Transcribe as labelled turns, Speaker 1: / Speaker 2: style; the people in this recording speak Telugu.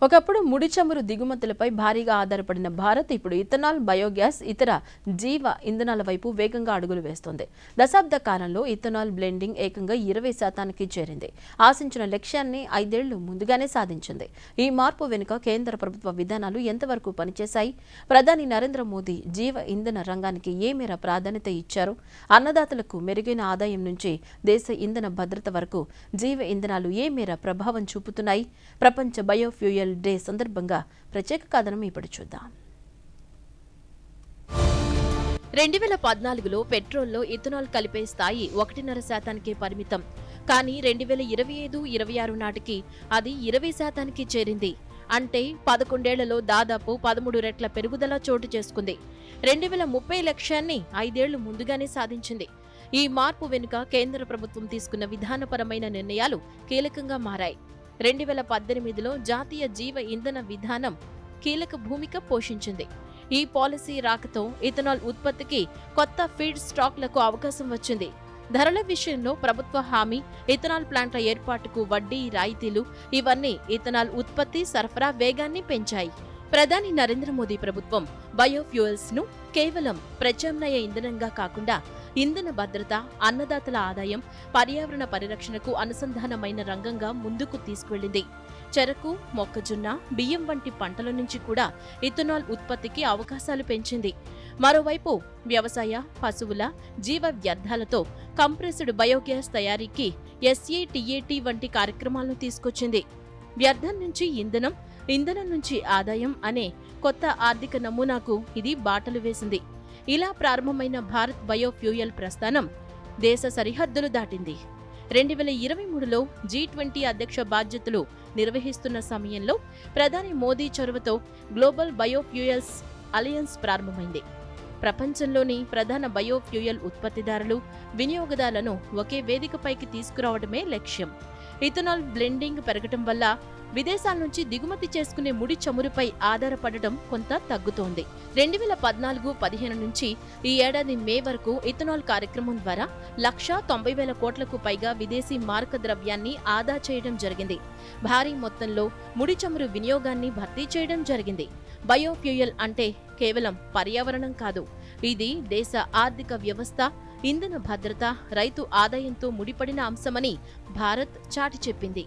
Speaker 1: ఒకప్పుడు ముడి చమురు దిగుమతులపై భారీగా ఆధారపడిన భారత్ ఇప్పుడు ఇథనాల్, బయోగ్యాస్, ఇతర జీవ ఇంధనాల వైపు వేగంగా అడుగులు వేస్తోంది. దశాబ్ద కాలంలో ఇథనాల్ బ్లెండింగ్ ఏకంగా 20% చేరింది. ఆశించిన లక్ష్యాన్ని 5 ఏళ్లు ముందుగానే సాధించింది. ఈ మార్పు వెనుక కేంద్ర ప్రభుత్వ విధానాలు ఎంతవరకు పనిచేశాయి? ప్రధాని నరేంద్ర మోదీ జీవ ఇంధన రంగానికి ఏ మేర ప్రాధాన్యత ఇచ్చారు? అన్నదాతలకు మెరుగైన ఆదాయం నుంచి దేశ ఇంధన భద్రత వరకు జీవ ఇంధనాలు ఏ మేర ప్రభావం చూపుతున్నాయి? ప్రపంచ బయోఫ్యూయల్ డే సందర్భంగా ప్రత్యేక కథనం ఇప్పుడు చూద్దాం.
Speaker 2: 2014లో పెట్రోల్లో ఇథనాల్ కలిపే స్థాయి 1.5%కే పరిమితం. కానీ 2025-26 నాటికి అది 20%కి చేరింది. అంటే 11 ఏళ్లలో దాదాపు 13 రెట్ల పెరుగుదల చోటు చేసుకుంది. 2030 లక్ష్యాన్ని 5 ఏళ్లు ముందుగానే సాధించింది. ఈ మార్పు వెనుక కేంద్ర ప్రభుత్వం తీసుకున్న విధానపరమైన నిర్ణయాలు కీలకంగా మారాయి. 2018లో జాతీయ జీవ ఇంధన విధానం కీలక భూమిక పోషించింది. ఈ పాలసీ రాకతో ఇథనాల్ ఉత్పత్తికి కొత్త ఫీడ్ స్టాక్లకు అవకాశం వచ్చింది. ధరల విషయంలో ప్రభుత్వ హామీ, ఇథనాల్ ప్లాంట్ల ఏర్పాటుకు వడ్డీ రాయితీలు ఇవన్నీ ఇథనాల్ ఉత్పత్తి సరఫరా వేగాన్ని పెంచాయి. ప్రధాని నరేంద్ర మోదీ ప్రభుత్వం బయోఫ్యూయల్స్ ను కేవలం ప్రత్యామ్నాయ ఇంధనంగా కాకుండా ఇంధన భద్రత, అన్నదాతల ఆదాయం, పర్యావరణ పరిరక్షణకు అనుసంధానమైన రంగంగా ముందుకు తీసుకువెళ్లింది. చెరకు, మొక్కజొన్న, బియ్యం వంటి పంటల నుంచి కూడా ఇథనాల్ ఉత్పత్తికి అవకాశాలు పెంచింది. మరోవైపు వ్యవసాయ, పశువుల జీవ వ్యర్థాలతో కంప్రెస్డ్ బయోగ్యాస్ తయారీకి SATAT వంటి కార్యక్రమాలను తీసుకొచ్చింది. వ్యర్థం నుంచి ఇంధనం, ఇంధనం నుంచి ఆదాయం అనే కొత్త ఆర్థిక నమూనాకు ఇది బాటలు వేసింది. ఇలా ప్రారంభమైన భారత్ బయోఫ్యూయల్ ప్రస్థానం దేశ సరిహద్దులు దాటింది. 2023లో G20 అధ్యక్ష బాధ్యతలు నిర్వహిస్తున్న సమయంలో ప్రధాని మోదీ చొరవతో గ్లోబల్ బయోఫ్యూయల్స్ అలయన్స్ ప్రారంభమైంది. ప్రపంచంలోని ప్రధాన బయోఫ్యూయల్ ఉత్పత్తిదారులు, వినియోగదారులను ఒకే వేదికపైకి తీసుకురావడమే లక్ష్యం. ఇథనాల్ బ్లెండింగ్ పెరగటం వల్ల విదేశాల నుంచి దిగుమతి చేసుకునే ముడి చమురుపై ఆధారపడటం కొంత తగ్గుతోంది. 2014-15 నుంచి ఈ ఏడాది మే వరకు ఇథనాల్ కార్యక్రమం ద్వారా 1,90,000 కోట్లకు పైగా విదేశీ మారక ద్రవ్యాన్ని ఆదా చేయడం జరిగింది. భారీ మొత్తంలో ముడి చమురు వినియోగాన్ని భర్తీ చేయడం జరిగింది. బయోఫ్యూయల్ అంటే కేవలం పర్యావరణం కాదు, ఇది దేశ ఆర్థిక వ్యవస్థ, ఇంధన భద్రత, రైతు ఆదాయంతో ముడిపడిన అంశమని భారత్ చాటి చెప్పింది.